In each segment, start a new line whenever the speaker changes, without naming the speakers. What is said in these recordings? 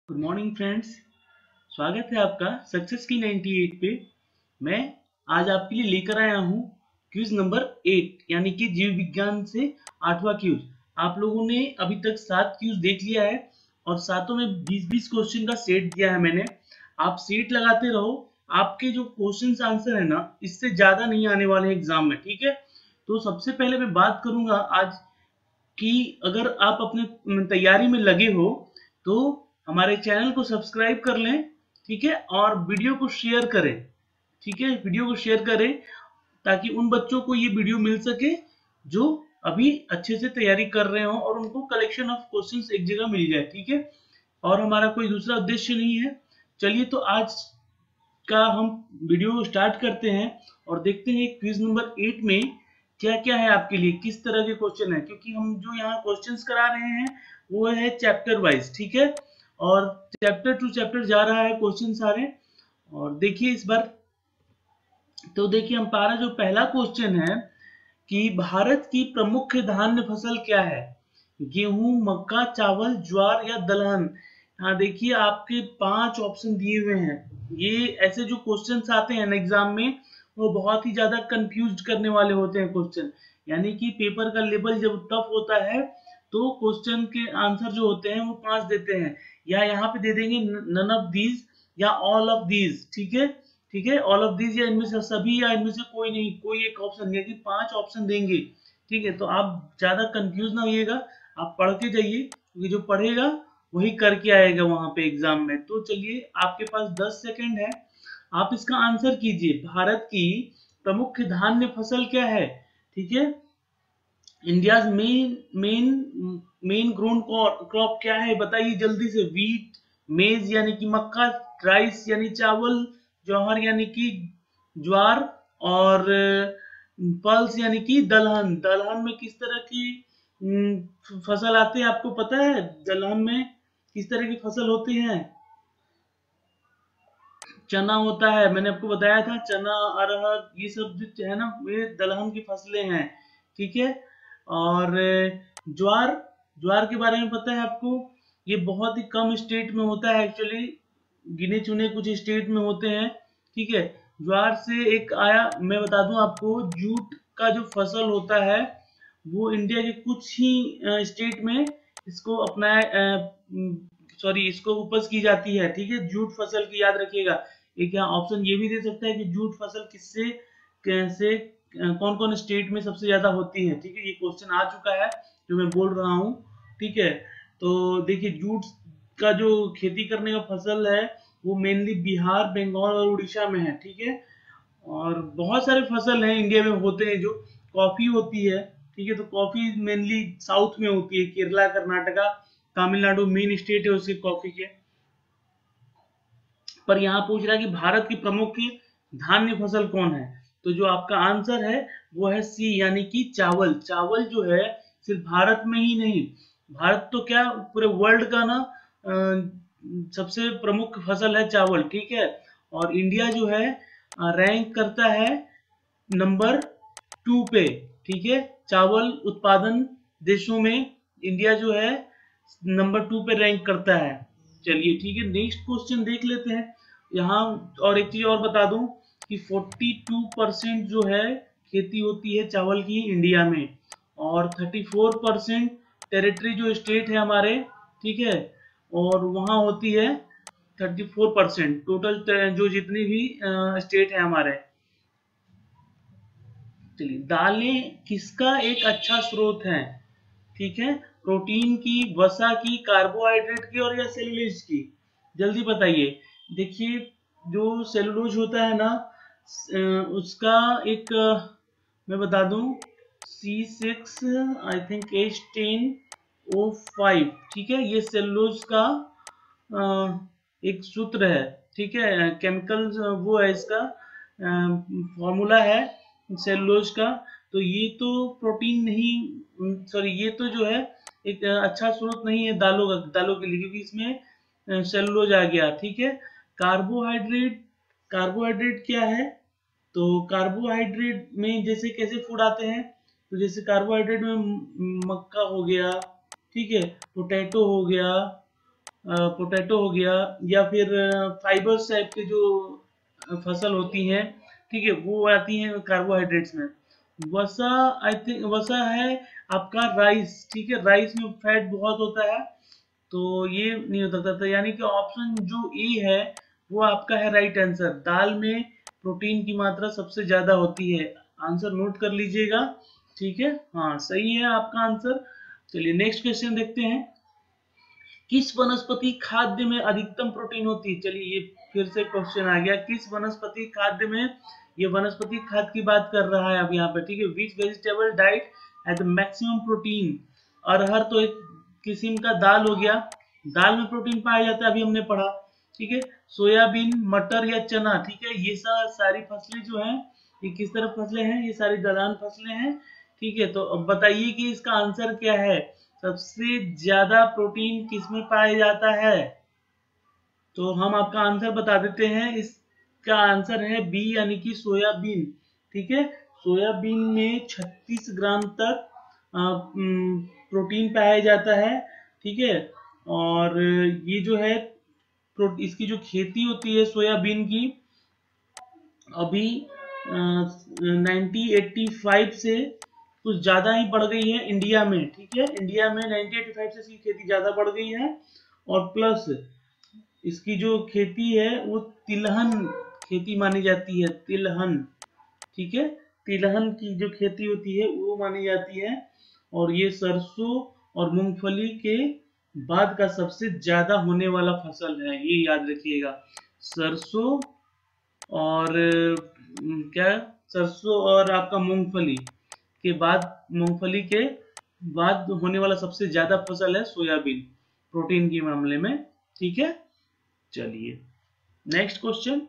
Good morning friends. स्वागत है आपका सक्सेस की 98 पे। मैं आज आपके लिए लेकर आया हूँ क्विज नंबर 8 यानी कि जीव विज्ञान से 8वां क्विज। आप लोगों ने अभी तक 7 क्विज देख लिया है और सातों में 20-20 क्वेश्चन का सेट दिया है मैंने। आप सेट लगाते रहो, आपके जो क्वेश्चन आंसर है ना इससे ज्यादा नहीं आने वाले एग्जाम में, ठीक है। तो सबसे पहले मैं बात करूंगा आज कि अगर आप अपने तैयारी में लगे हो तो हमारे चैनल को सब्सक्राइब कर लें, ठीक है, और वीडियो को शेयर करें, ठीक है, वीडियो को शेयर करें ताकि उन बच्चों को ये वीडियो मिल सके जो अभी अच्छे से तैयारी कर रहे हो और उनको कलेक्शन ऑफ क्वेश्चंस एक जगह मिल जाए, ठीक है। और हमारा कोई दूसरा उद्देश्य नहीं है। चलिए तो आज का हम वीडियो स्टार्ट करते हैं और देखते हैं क्विज नंबर 8 में क्या क्या है आपके लिए, किस तरह के क्वेश्चन है, क्योंकि हम जो यहाँ क्वेश्चंस करा रहे हैं वो है चैप्टर वाइज, ठीक है। और चैप्टर टू चैप्टर जा रहा है क्वेश्चन सारे। और देखिए इस बार तो देखिए हमारा जो पहला क्वेश्चन है कि भारत की प्रमुख धान्य फसल क्या है? गेहूं, मक्का, चावल, ज्वार या दलहन। हाँ देखिए आपके 5 ऑप्शन दिए हुए हैं। ये ऐसे जो क्वेश्चंस आते हैं ना एग्जाम में वो बहुत ही ज्यादा कंफ्यूज करने वाले होते हैं क्वेश्चन। यानी कि पेपर का लेवल जब टफ होता है तो क्वेश्चन के आंसर जो होते हैं वो 5 देते हैं, या यहाँ पे दे देंगे नन ऑफ दीज या ऑल ऑफ दीज, ठीक है। ठीक है, ऑल ऑफ दीज या इनमें से सभी या इनमें से कोई नहीं, कोई एक ऑप्शन नहीं, कि 5 ऑप्शन देंगे, ठीक है। तो आप ज्यादा कंफ्यूज ना होइएगा, आप पढ़ के जाइए क्योंकि जो पढ़ेगा वही करके आएगा वहां पे एग्जाम में। तो चलिए आपके पास 10 सेकंड है, आप इसका आंसर कीजिए। भारत की प्रमुख धान्य फसल क्या है? ठीक है, India main main main grown crop क्या है बताइए जल्दी से। वीट, मेज यानी कि मक्का, राइस यानी चावल, जौहर यानी कि ज्वार, और पल्स यानी कि दलहन। दलहन में किस तरह की फसल आती है आपको पता है? दलहन में किस तरह की फसल होती है? चना होता है, मैंने आपको बताया था, चना, अरहर, ये सब जो है ना ये दलहन की फसलें हैं, ठीक है। और ज्वार, ज्वार के बारे में पता है आपको? ये बहुत ही कम स्टेट में होता है एक्चुअली, गिने चुने कुछ स्टेट में होते हैं, ठीक है। ज्वार से एक आया, मैं बता दूं आपको, जूट का जो फसल होता है वो इंडिया के कुछ ही स्टेट में इसको अपनाया, सॉरी इसको उपज की जाती है, ठीक है। जूट फसल की याद रखिएगा। एक यहाँ ऑप्शन ये भी दे सकता है कि जूट फसल किससे कैसे कौन कौन स्टेट में सबसे ज्यादा होती है, ठीक है। ये क्वेश्चन आ चुका है जो मैं बोल रहा हूँ, ठीक है। तो देखिए जूट का जो खेती करने का फसल है वो मेनली बिहार, बंगाल और उड़ीसा में है, ठीक है। और बहुत सारे फसल हैं इंडिया में होते हैं, जो कॉफी होती है, ठीक है। तो कॉफी मेनली साउथ में होती है, केरला, कर्नाटका, तमिलनाडु मेन स्टेट है उसके कॉफी के। पर यहाँ पूछ रहा है कि भारत की प्रमुख धान्य फसल कौन है, तो जो आपका आंसर है वो है सी यानी कि चावल। चावल जो है सिर्फ भारत में ही नहीं, भारत तो क्या पूरे वर्ल्ड का ना सबसे प्रमुख फसल है चावल, ठीक है। और इंडिया जो है रैंक करता है नंबर 2 पे, ठीक है। चावल उत्पादन देशों में इंडिया जो है नंबर 2 पे रैंक करता है। चलिए ठीक है, नेक्स्ट क्वेश्चन देख लेते हैं यहाँ। और एक चीज और बता दूं कि 42% जो है खेती होती है चावल की इंडिया में, और 34% टेरिटरी जो स्टेट है हमारे, ठीक है, और वहां होती है 34% टोटल जो जितनी भी स्टेट है हमारे। चलिए, दालें किसका एक अच्छा स्रोत है? ठीक है, प्रोटीन की, वसा की, कार्बोहाइड्रेट की, और या सेलुलोज की? जल्दी बताइए। देखिए जो सेलुलोज होता है ना उसका एक मैं बता दूं, C6 आई थिंक H10O5, ठीक है। ये सेलुलोज का एक सूत्र है, ठीक है, केमिकल वो है इसका फॉर्मूला है सेलुलोज का। तो ये तो प्रोटीन नहीं, सॉरी ये तो जो है एक अच्छा स्रोत नहीं है दालों के लिए, क्योंकि इसमें सेलुलोज आ गया, ठीक है। कार्बोहाइड्रेट, कार्बोहाइड्रेट क्या है? तो कार्बोहाइड्रेट में जैसे कैसे फूड आते हैं, तो जैसे कार्बोहाइड्रेट में मक्का हो गया, ठीक है, पोटैटो हो गया, पोटैटो हो गया, या फिर फाइबर्स टाइप के जो फसल होती हैं, ठीक है, वो आती हैं कार्बोहाइड्रेट्स में। वसा, आई थिंक वसा है आपका राइस, ठीक है, राइस में फैट बहुत होता है, तो ये नहीं हो सकता था, यानी कि ऑप्शन जो ए है वो आपका है राइट आंसर। दाल में प्रोटीन की मात्रा सबसे ज्यादा होती है। आंसर नोट कर लीजिएगा, ठीक है, हाँ सही है आपका आंसर। चलिए नेक्स्ट क्वेश्चन देखते हैं। किस वनस्पति खाद्य में अधिकतम प्रोटीन होती है? चलिए ये फिर से क्वेश्चन आ गया, किस वनस्पति खाद्य में, ये वनस्पति खाद्य की बात कर रहा है अब यहाँ पे, ठीक है। Which vegetable diet has the maximum protein? अरहर तो एक किस्म का दाल हो गया, दाल में प्रोटीन पाया जाता है, अभी हमने पढ़ा, ठीक है। सोयाबीन, मटर या चना, ठीक है, ये सारी फसलें जो हैं, ये किस तरह फसलें हैं? ये सारी दलहन फसलें हैं, ठीक है। तो अब बताइए कि इसका आंसर क्या है? सबसे ज्यादा प्रोटीन किसमें पाया जाता है? तो हम आपका आंसर बता देते हैं, इसका आंसर है बी, यानी कि सोयाबीन, ठीक है। सोयाबीन में 36 ग्राम तक प्रोटीन पाया जाता है, ठीक है। और ये जो है इसकी जो खेती होती है सोयाबीन की, अभी 1985 से कुछ ज्यादा ही बढ़ गई है इंडिया में, ठीक है। इंडिया में 1985 से इसकी खेती ज्यादा बढ़ गई है, और प्लस इसकी जो खेती है वो तिलहन खेती मानी जाती है, तिलहन, ठीक है। तिलहन की जो खेती होती है वो मानी जाती है, और ये सरसों और मूंगफली के बाद का सबसे ज्यादा होने वाला फसल है, ये याद रखिएगा। सरसों और क्या, सरसों और आपका मूंगफली के बाद, मूंगफली के बाद होने वाला सबसे ज्यादा फसल है सोयाबीन, प्रोटीन के मामले में, ठीक है। चलिए नेक्स्ट क्वेश्चन।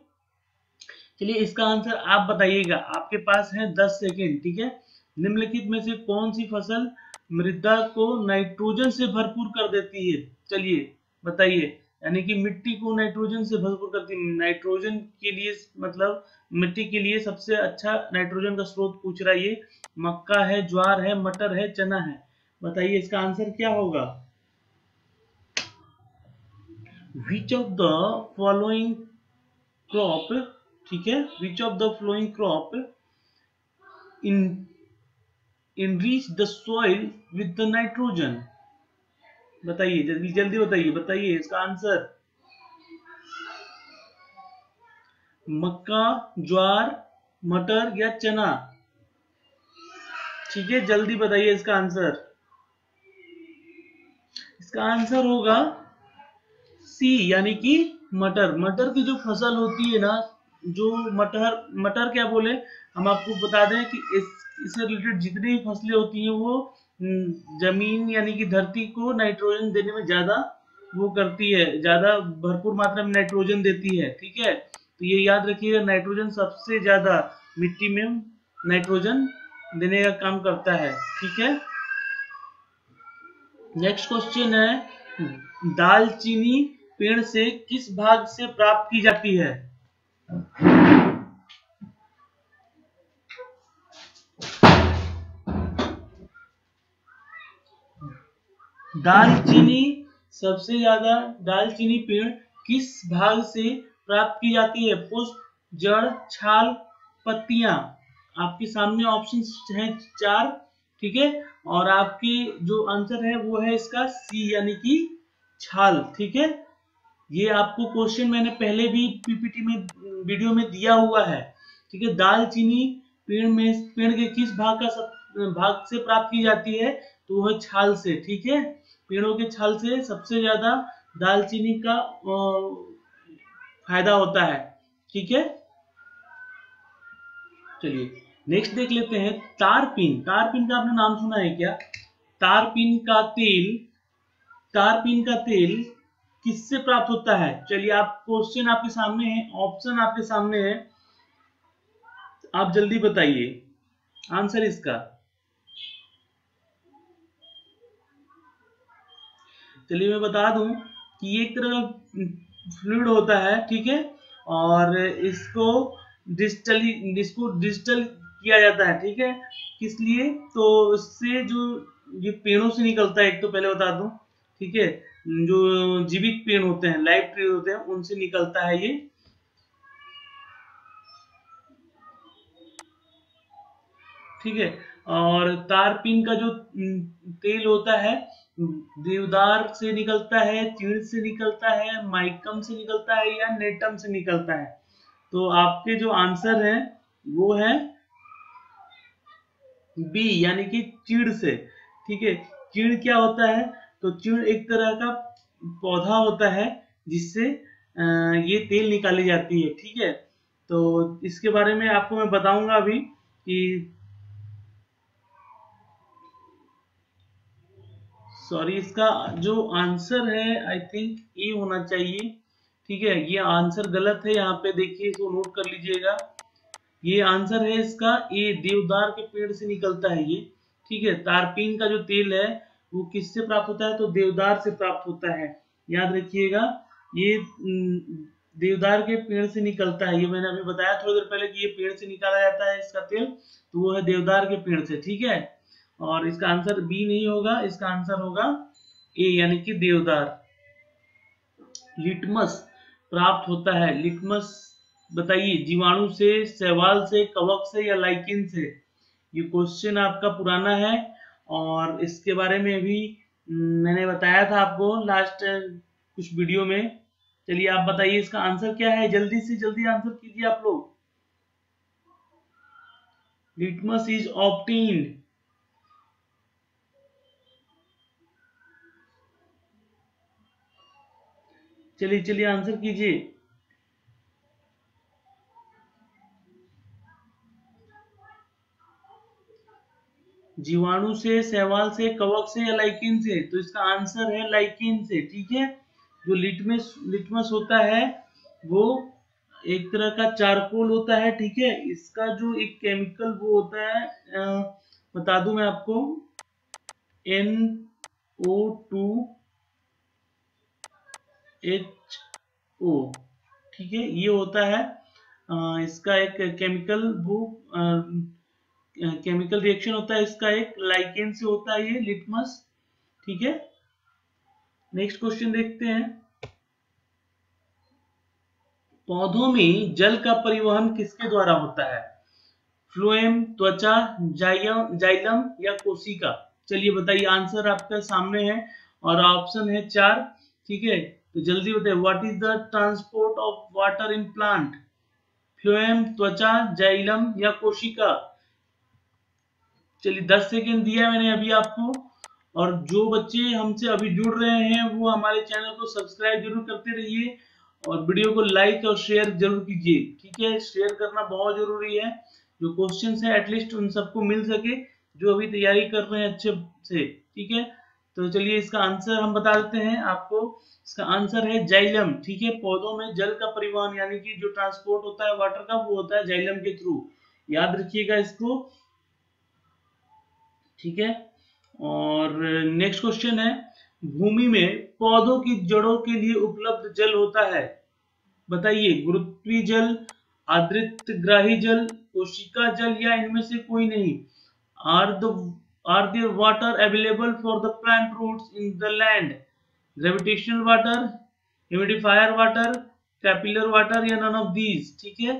चलिए इसका आंसर आप बताइएगा, आपके पास है 10 सेकेंड, ठीक है। निम्नलिखित में से कौन सी फसल मृदा को नाइट्रोजन से भरपूर कर देती है? चलिए बताइए, यानी कि मिट्टी को नाइट्रोजन से भरपूर करती है। नाइट्रोजन के लिए मतलब मिट्टी के लिए सबसे अच्छा नाइट्रोजन का स्रोत पूछ रहा है ये। मक्का है, ज्वार है, मटर है, चना है, बताइए इसका आंसर क्या होगा? Which of the following crop, ठीक है, which of the flowing crop in enrich the soil with the nitrogen? बताइए जल्दी जल्दी बताइए, बताइए इसका आंसर। मक्का, ज्वार, मटर या चना, ठीक है, जल्दी बताइए इसका आंसर। इसका आंसर होगा सी, यानी कि मटर। मटर की जो फसल होती है ना, जो मटर, मटर क्या बोले, हम आपको बता दें कि इससे रिलेटेड जितनी भी फसलें होती हैं वो जमीन यानी कि धरती को नाइट्रोजन देने में ज्यादा वो करती है, ज्यादा भरपूर मात्रा में नाइट्रोजन देती है, ठीक है। तो ये याद रखिएगा, नाइट्रोजन सबसे ज्यादा मिट्टी में नाइट्रोजन देने का काम करता है, ठीक है। नेक्स्ट क्वेश्चन है, दालचीनी पेड़ से किस भाग से प्राप्त की जाती है? दालचीनी सबसे ज्यादा दालचीनी पेड़ किस भाग से प्राप्त की जाती है? पुष्प, जड़, छाल, पत्तियां। आपके सामने ऑप्शंस हैं 4, ठीक है, और आपकी जो आंसर है वो है इसका सी, यानी कि छाल, ठीक है। ये आपको क्वेश्चन मैंने पहले भी पीपीटी में वीडियो में दिया हुआ है, ठीक है। दालचीनी पेड़ के किस भाग से प्राप्त की जाती है? तो वह छाल से, ठीक है। पेड़ों के छाल से सबसे ज्यादा दालचीनी का फायदा होता है, ठीक है। चलिए नेक्स्ट देख लेते हैं, तारपीन। तारपीन का आपने नाम सुना है क्या? तारपीन का तेल, तारपीन का तेल किससे प्राप्त होता है? चलिए आप, क्वेश्चन आपके सामने है, ऑप्शन आपके सामने है, आप जल्दी बताइए आंसर इसका। चलिए मैं बता दूं कि ये एक तरह का फ्लूइड होता है, ठीक है, और इसको डिस्टल किया जाता है, ठीक है। किस लिए? तो इससे जो ये पेड़ों से निकलता है, एक तो पहले बता दूं, ठीक है, जो जीवित पेड़ होते हैं, लाइव ट्री होते हैं, उनसे निकलता है ये। ठीक है, और तारपीन का जो तेल होता है देवदार से निकलता है, चीड़ से निकलता है, माइकम से निकलता है या नेटम से निकलता है। तो आपके जो आंसर है वो है बी, यानी कि चीड़ से। ठीक है, चीड़ क्या होता है? तो चीड़ एक तरह का पौधा होता है जिससे ये तेल निकाली जाती है। ठीक है, तो इसके बारे में आपको मैं बताऊंगा अभी कि सॉरी, इसका जो आंसर है आई थिंक ए होना चाहिए। ठीक है, ये आंसर गलत है, यहाँ पे देखिए, इसको नोट कर लीजिएगा। ये आंसर है इसका ए, देवदार के पेड़ से निकलता है ये। ठीक है, तारपीन का जो तेल है वो किससे प्राप्त होता है? तो देवदार से प्राप्त होता है, याद रखिएगा। ये देवदार के पेड़ से निकलता है, ये मैंने अभी बताया थोड़ी देर पहले कि ये पेड़ से निकाला जाता है इसका तेल, तो वो है देवदार के पेड़ से। ठीक है, और इसका आंसर बी नहीं होगा, इसका आंसर होगा ए, यानी कि देवदार। लिटमस प्राप्त होता है, लिटमस बताइए, जीवाणु से, शैवाल से, कवक से या लाइकिन से? ये क्वेश्चन आपका पुराना है और इसके बारे में भी मैंने बताया था आपको लास्ट कुछ वीडियो में। चलिए आप बताइए इसका आंसर क्या है, जल्दी से जल्दी आंसर कीजिए आप लोग। Litmus is obtained. चलिए चलिए आंसर कीजिए। जीवाणु से, शैवाल से, कवक से या लाइकिन से? तो इसका आंसर है लाइकिन से। ठीक है, जो लिटमस होता है वो एक तरह का चारकोल होता है। ठीक है, इसका जो एक केमिकल वो होता है, बता दूं मैं आपको, NO2HO। ठीक है, ये होता है इसका एक केमिकल, वो केमिकल रिएक्शन होता है इसका, एक लाइकेन से होता है ये लिटमस। ठीक है, नेक्स्ट क्वेश्चन देखते हैं। पौधों में जल का परिवहन किसके द्वारा होता है? फ्लोएम, त्वचा, जाइलम या कोशिका? चलिए बताइए, आंसर आपके सामने है और ऑप्शन है 4। ठीक है, तो जल्दी बताइए, what is the transport of water in plant? Phloem, त्वचा, जाइलम या कोशिका? चलिए 10 सेकेंड दिया मैंने अभी आपको, और जो बच्चे हमसे अभी जुड़ रहे हैं वो हमारे चैनल को सब्सक्राइब जरूर करते रहिए और वीडियो को लाइक और शेयर जरूर कीजिए। ठीक है, शेयर करना बहुत जरूरी है, जो क्वेश्चंस है एटलीस्ट उन सबको मिल सके जो अभी तैयारी कर रहे हैं अच्छे से। ठीक है, तो चलिए इसका आंसर हम बता देते हैं आपको। इसका आंसर है जाइलम। ठीक है, पौधों में जल का परिवहन यानी कि जो ट्रांसपोर्ट होता है वाटर का, वो होता है जाइलम के थ्रू, याद रखिएगा इसको। ठीक है, और नेक्स्ट क्वेश्चन है, भूमि में पौधों की जड़ों के लिए उपलब्ध जल होता है, बताइए, गुरुत्वीय जल, आर्द्रताग्राही जल, कोशिका जल या इनमें से कोई नहीं? Are there water available for the plant roots in the land? Gravitational water, humidifier water, capillary water या नन ऑफ दीज? ठीक है,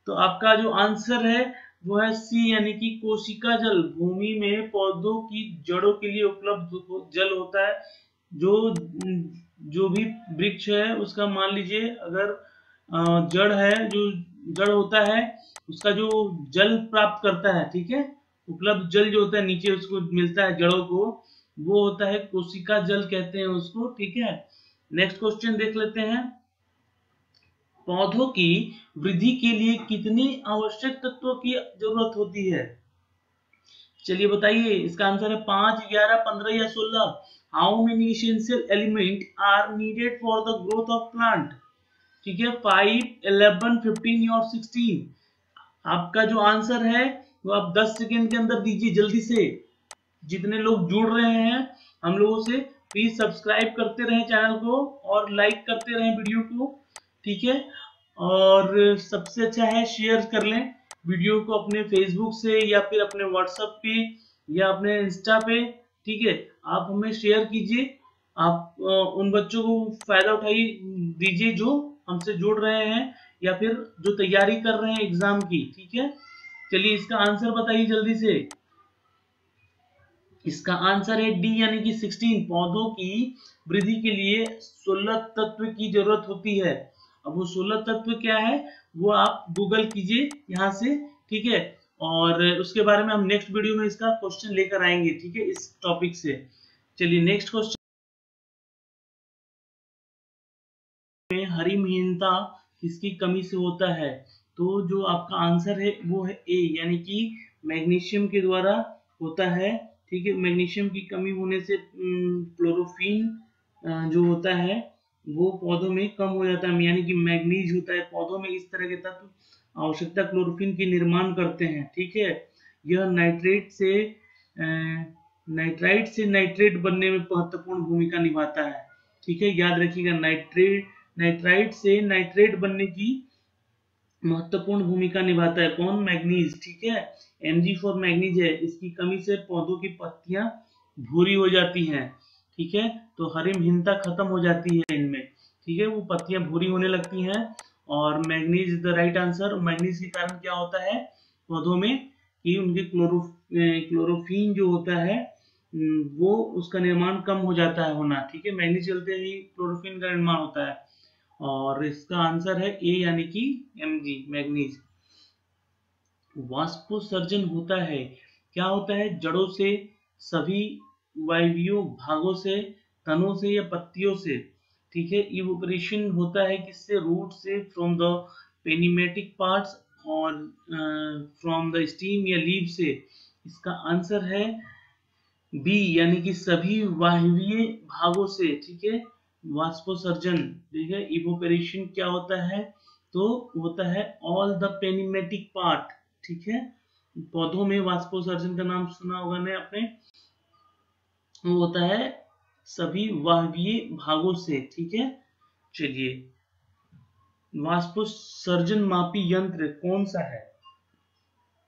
तो आपका जो आंसर है वो है सी, यानी कि कोशिका जल। भूमि में पौधों की जड़ों के लिए उपलब्ध जल होता है। जो जो भी वृक्ष है उसका मान लीजिए अगर जड़ है, जो जड़ होता है उसका जो जल प्राप्त करता है, ठीक है, उपलब्ध जल जो होता है नीचे उसको मिलता है जड़ों को, वो होता है कोशिका जल कहते हैं उसको। ठीक है, नेक्स्ट क्वेश्चन देख लेते हैं। पौधों की वृद्धि के लिए कितनी आवश्यक तत्वों की जरूरत होती है? चलिए बताइए, इसका आंसर है 5, 11, 15 या 16। How many essential element are needed for the growth of plant? ठीक है, 5, 11, 15 और 16। आपका जो आंसर है वो आप 10 सेकेंड के अंदर दीजिए जल्दी से। जितने लोग जुड़ रहे हैं हम लोगों से, प्लीज सब्सक्राइब करते रहें चैनल को और लाइक करते रहें वीडियो को। ठीक है, और सबसे अच्छा है शेयर कर लें वीडियो को अपने फेसबुक से या फिर अपने व्हाट्सएप पे या अपने इंस्टा पे। ठीक है, आप हमें शेयर कीजिए आप उन बच्चों को फायदा उठाई दीजिए जो हमसे जुड़ रहे हैं या फिर जो तैयारी कर रहे हैं एग्जाम की। ठीक है, चलिए इसका आंसर बताइए जल्दी से। इसका आंसर है डी यानी कि 16। पौधों की वृद्धि के लिए 16 तत्व की जरूरत होती है। अब वो 16 तत्व क्या है वो आप गूगल कीजिए यहाँ से। ठीक है, और उसके बारे में हम नेक्स्ट वीडियो में इसका क्वेश्चन लेकर आएंगे। ठीक है, इस टॉपिक से। चलिए नेक्स्ट क्वेश्चन में हरिमहीनता किसकी कमी से होता है? तो जो आपका आंसर है वो है ए यानी कि मैग्नीशियम के द्वारा होता है। ठीक है, मैग्नीशियम की कमी होने से क्लोरोफिन जो होता है वो पौधों में कम हो जाता है, यानी कि मैग्नीज होता है पौधों में। इस तरह के तत्व आवश्यकता क्लोरोफिन की निर्माण करते हैं। ठीक है, यह नाइट्राइट से नाइट्रेट बनने में महत्वपूर्ण भूमिका निभाता है। ठीक है, याद रखिएगा, नाइट्राइट से नाइट्रेट बनने की महत्वपूर्ण भूमिका निभाता है कौन? मैग्नीज। ठीक है, Mg फॉर मैग्नीज है। इसकी कमी से पौधों की पत्तियां भूरी हो जाती हैं। ठीक है, तो हरिमहीनता खत्म हो जाती है इनमें। ठीक है, वो पत्तियां भूरी होने लगती हैं और manganese is the right answer. Manganese के कारण क्या होता है पौधों में कि उनके क्लोरोफिन जो होता है वो उसका निर्माण कम हो जाता है होना। ठीक है, मैग्नीज चलते ही क्लोरोफिन का निर्माण होता है और इसका आंसर है ए यानी कि Mg मैग्नीज। वाष्पोत्सर्जन होता है, क्या होता है? जड़ों से, सभी वायवीय भागों से, तनों से या पत्तियों से। ठीक है, इवोपरेशन होता है किससे? रूट से, फ्रॉम द पेनिमेटिक पार्ट्स और फ्रॉम द स्टीम या लीव से। इसका आंसर है बी यानी कि सभी वायवीय भागों से। ठीक है, वाष्पोत्सर्जन। ठीक है, इवोपरेशन क्या होता है? तो होता है ऑल द पेनिमेटिक पार्ट। ठीक है, पौधों में वाष्पोत्सर्जन का नाम सुना होगा ना आपने, वो होता है सभी वायवीय भागों से। ठीक है, चलिए वाष्पोत्सर्जन मापी यंत्र कौन सा है?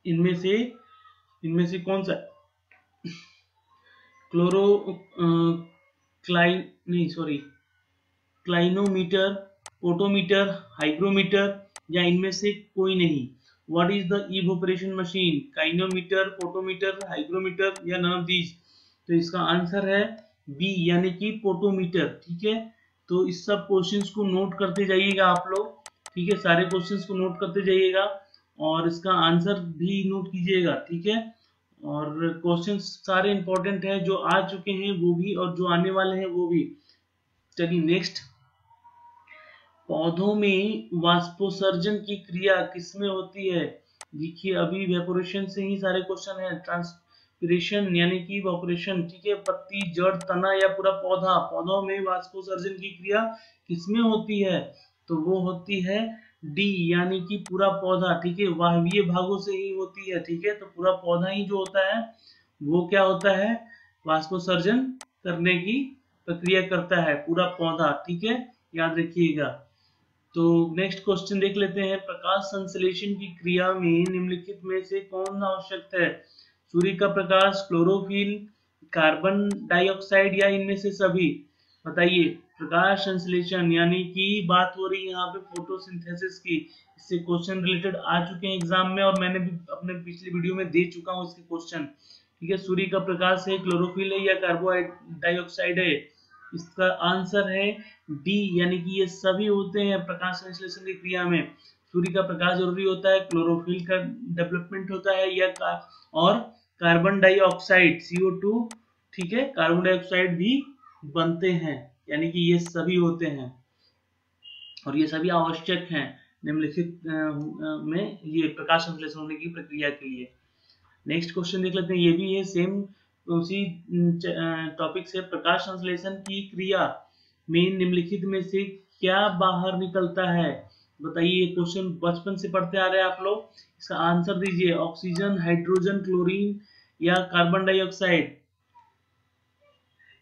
इनमें से कौन सा? क्लोरो क्लाइनोमीटर, पोटोमीटर, हाइग्रोमीटर या इनमें से कोई नहीं? What is the evaporation machine? काइनोमीटर, पोटोमीटर, हाइग्रोमीटर या नन ऑफ दीज? तो इसका आंसर है बी यानी कि पोटोमीटर। ठीक है, तो इस सब क्वेश्चंस को नोट करते जाइएगा आप लोग। ठीक है, सारे क्वेश्चंस को नोट करते जाइएगा और इसका आंसर भी नोट कीजिएगा। ठीक है, और क्वेश्चंस सारे इंपॉर्टेंट है, जो आ चुके हैं वो भी और जो आने वाले हैं वो भी। चलिए नेक्स्ट, पौधों में वाष्पोत्सर्जन की क्रिया किसमें होती है? देखिए अभी वेपोरेशन से ही सारे क्वेश्चन है। ट्रांसपिरेशन यानी कि वेपोरेशन। ठीक है, पत्ती, जड़, तना या पूरा पौधा, पौधों में वाष्पोत्सर्जन की क्रिया किसमें होती है? तो वो होती है डी यानी कि पूरा पौधा। ठीक है, वायवीय भागों से ही होती है। ठीक है, तो पूरा पौधा ही जो होता है वो क्या होता है? वाष्पोत्सर्जन करने की प्रक्रिया करता है पूरा पौधा। ठीक है, याद रखिएगा। तो नेक्स्ट क्वेश्चन देख लेते हैं। प्रकाश संश्लेषण की क्रिया में निम्नलिखित में से कौन आवश्यक है? सूर्य का प्रकाश, क्लोरोफिल, कार्बन डाइऑक्साइड या इनमें से सभी? बताइए। प्रकाश संश्लेषण यानी कि बात हो रही है यहाँ पे फोटोसिंथेसिस की। इससे क्वेश्चन रिलेटेड आ चुके हैं एग्जाम में और मैंने भी अपने पिछले वीडियो में दे चुका हूँ इसके क्वेश्चन। ठीक है, सूर्य का प्रकाश है, क्लोरोफिल है या कार्बन डाइऑक्साइड है? इसका आंसर है डी यानी कि ये सभी होते हैं प्रकाश संश्लेषण की क्रिया में। सूर्य का प्रकाश जरूरी होता है, क्लोरोफिल का डेवलपमेंट होता है या और कार्बन डाइऑक्साइड CO2। ठीक है, कार्बन डाइऑक्साइड भी बनते हैं, यानी कि ये सभी होते हैं और ये सभी आवश्यक हैं निम्नलिखित में ये प्रकाश संश्लेषण होने की प्रक्रिया के लिए। नेक्स्ट क्वेश्चन देख लेते हैं, ये भी है सेम उसी टॉपिक से। प्रकाश संश्लेषण की क्रिया में निम्नलिखित में से क्या बाहर निकलता है? बताइए, ये क्वेश्चन बचपन से पढ़ते आ रहे हैं आप लोग। इसका आंसर दीजिए। ऑक्सीजन, हाइड्रोजन, क्लोरीन या कार्बन डाइऑक्साइड?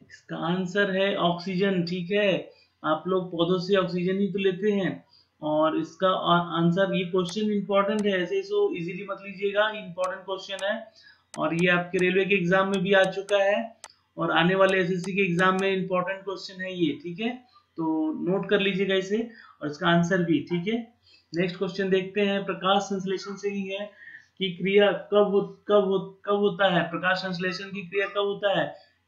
इसका आंसर है ऑक्सीजन। ठीक है, आप लोग पौधों से ऑक्सीजन ही तो लेते हैं और इसका आंसर, ये क्वेश्चन इंपॉर्टेंट है, ऐसे सो इजीली मत लीजिएगा, इंपॉर्टेंट क्वेश्चन है और ये आपके रेलवे के एग्जाम में भी आ चुका है और आने वाले एसएससी के एग्जाम में इंपॉर्टेंट क्वेश्चन है ये, ठीक है, तो नोट कर लीजिएगा इसे और इसका आंसर भी, ठीक है। नेक्स्ट क्वेश्चन देखते हैं, प्रकाश संश्लेषण से ही है कि क्रिया कब होता है, प्रकाश संश्लेषण की क्रिया कब होता है,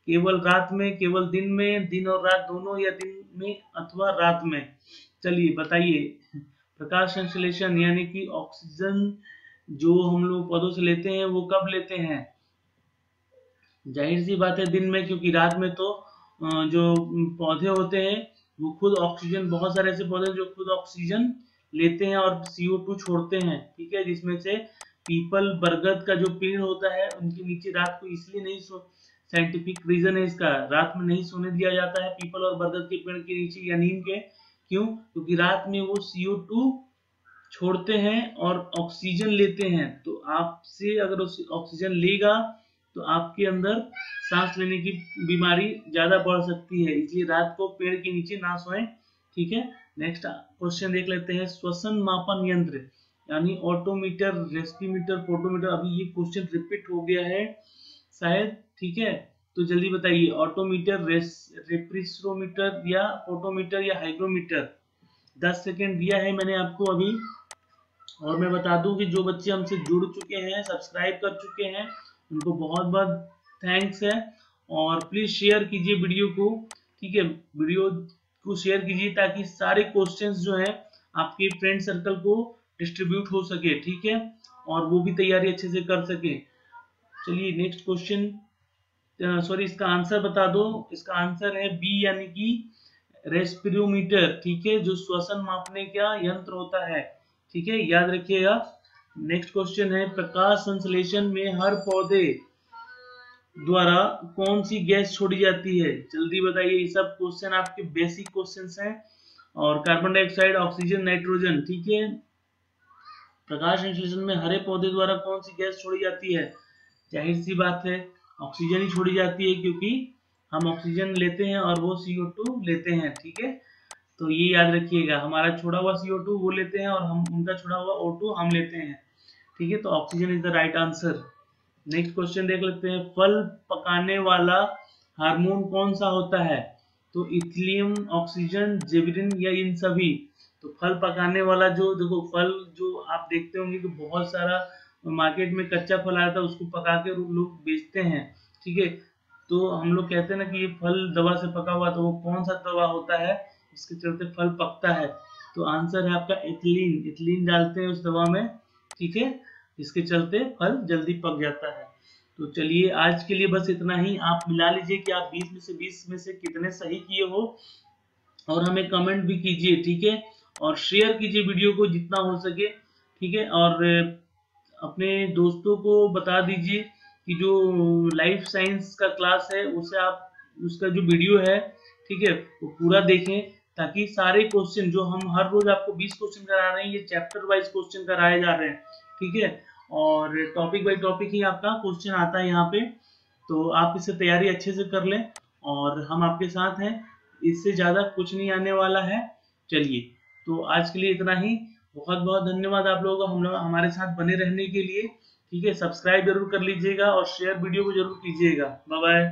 केवल रात में, केवल दिन में, दिन और रात दोनों, या दिन में अथवा रात में। चलिए बताइए, प्रकाश संश्लेषण यानी कि ऑक्सीजन जो हम लोग पौधों से लेते हैं वो कब लेते हैं, जाहिर सी बात है दिन में, क्योंकि रात में तो जो पौधे होते हैं वो खुद ऑक्सीजन, बहुत सारे ऐसे पौधे जो खुद ऑक्सीजन लेते हैं और CO2 छोड़ते हैं, ठीक है, जिसमें से पीपल, बरगद का जो पेड़ होता है उनके नीचे रात को इसलिए नहीं साइंटिफिक रीजन है इसका, रात में नहीं सोने दिया जाता है पीपल और बरगद के पेड़ के नीचे या नीम के, क्यों, क्योंकि रात में वो CO2 छोड़ते हैं और ऑक्सीजन लेते हैं, तो आपसे अगर ऑक्सीजन लेगा तो आपके अंदर सांस लेने की बीमारी ज्यादा बढ़ सकती है, इसलिए रात को पेड़ के नीचे ना सोएं, ठीक है। नेक्स्ट क्वेश्चन देख लेते हैं, श्वसन मापन यंत्र यानी ऑटोमीटर, रेस्पिमीटर, पोटोमीटर, अभी ये क्वेश्चन रिपीट हो गया है शायद, ठीक है, तो जल्दी बताइए, ऑटोमीटर, रेफ्रिजरोमीटर या पोटोमीटर या हाइग्रोमीटर। 10 सेकेंड दिया है मैंने आपको अभी, और मैं बता दूं कि जो बच्चे हमसे जुड़ चुके हैं, सब्सक्राइब कर चुके हैं, उनको बहुत बहुत थैंक्स है, और प्लीज शेयर कीजिए वीडियो को, ठीक है, वीडियो को शेयर कीजिए ताकि सारे क्वेश्चंस जो हैं आपके फ्रेंड सर्कल को डिस्ट्रीब्यूट हो सके, ठीक है, और वो भी तैयारी अच्छे से कर सके। चलिए नेक्स्ट क्वेश्चन, सॉरी इसका आंसर बता दो, इसका आंसर है बी यानी कि रेस्पिरोमीटर, ठीक है, जो श्वसन मापने का यंत्र होता है, ठीक है, याद रखिएगा। नेक्स्ट क्वेश्चन है, प्रकाश संश्लेषण में हर पौधे द्वारा कौन सी गैस छोड़ी जाती है, जल्दी बताइए, ये सब क्वेश्चन आपके बेसिक क्वेश्चंस हैं, और कार्बन डाइऑक्साइड, ऑक्सीजन, नाइट्रोजन, ठीक है, प्रकाश संश्लेषण में हरे पौधे द्वारा कौन सी गैस छोड़ी जाती है, जाहिर सी बात है ऑक्सीजन ही छोड़ी जाती है, क्योंकि हम ऑक्सीजन लेते हैं और वो CO2 लेते हैं, ठीक है, तो ये याद रखिएगा, हमारा छोड़ा हुआ CO2 वो लेते हैं और हम उनका छोड़ा हुआ O2 हम लेते हैं, ठीक है, तो oxygen is the right answer. Next question देख लेते हैं, फल पकाने वाला हार्मोन कौन सा होता है, तो इथिलीन, ऑक्सीजन, जिबरिन या इन सभी। तो फल पकाने वाला, जो देखो फल जो आप देखते होंगे कि बहुत सारा मार्केट में कच्चा फल आता है, उसको पका के लोग बेचते हैं, ठीक है, तो हम लोग कहते हैं ना कि ये फल दवा से पका हुआ, तो वो कौन सा दवा होता है इसके चलते फल पकता है, तो आंसर है आपका एथिलीन, एथिलीन डालते हैं उस दवा में, ठीक है, इसके चलते फल जल्दी पक जाता है। तो चलिए आज के लिए बस इतना ही, आप मिला लीजिए कि आप 20 में से कितने सही किए हो, और हमें कमेंट भी कीजिए, ठीक है, और शेयर कीजिए वीडियो को जितना हो सके, ठीक है, और अपने दोस्तों को बता दीजिए कि जो लाइफ साइंस का क्लास है उसे आप, उसका जो वीडियो है, ठीक है, वो पूरा देखें, ताकि सारे क्वेश्चन जो हम हर रोज आपको 20 क्वेश्चन करा रहे हैं, ये चैप्टर वाइज क्वेश्चन कराए जा रहे हैं, ठीक है, और टॉपिक बाय टॉपिक ही आपका क्वेश्चन आता है यहाँ पे, तो आप इससे तैयारी अच्छे से कर लें, और हम आपके साथ हैं, इससे ज्यादा कुछ नहीं आने वाला है। चलिए तो आज के लिए इतना ही, बहुत बहुत धन्यवाद आप लोगों का हम लोग हमारे साथ बने रहने के लिए, ठीक है, सब्सक्राइब जरूर कर लीजिएगा और शेयर वीडियो को जरूर कीजिएगा। Bye bye.